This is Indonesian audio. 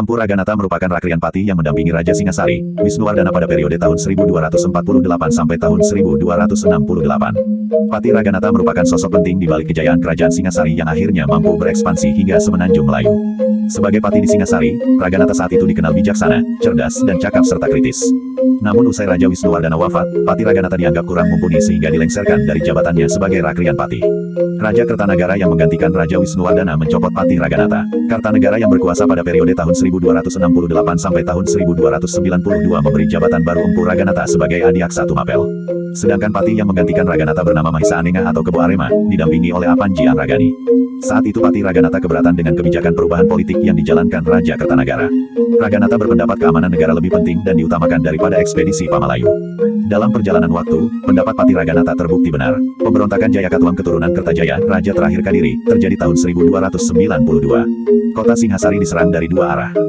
Empu Raganata merupakan rakrian patih yang mendampingi Raja Singasari, Wisnuwardana pada periode tahun 1248 sampai tahun 1268. Patih Raganata merupakan sosok penting di balik kejayaan kerajaan Singasari yang akhirnya mampu berekspansi hingga semenanjung Melayu. Sebagai patih di Singasari, Raganata saat itu dikenal bijaksana, cerdas dan cakap serta kritis. Namun usai Raja Wisnuwardana wafat, Patih Raganata dianggap kurang mumpuni sehingga dilengserkan dari jabatannya sebagai rakrian patih. Raja Kertanagara yang menggantikan Raja Wisnuwardana mencopot Patih Raganata. Kartanegara yang berkuasa pada periode tahun 1268 sampai tahun 1292 memberi jabatan baru Empu Raganata sebagai Adiaksa Tumapel. Sedangkan patih yang menggantikan Raganata bernama Mahisa Anengah atau Kebo Arema, didampingi oleh Apanji Angragani. Saat itu Patih Raganata keberatan dengan kebijakan perubahan politik yang dijalankan Raja Kertanagara. Raganata berpendapat keamanan negara lebih penting dan diutamakan daripada ekspedisi Pamalayu. Dalam perjalanan waktu, pendapat Patih Raganata terbukti benar. Pemberontakan Jayakatwang keturunan Kertajaya, Raja terakhir Kadiri, terjadi tahun 1292. Kota Singhasari diserang dari dua arah.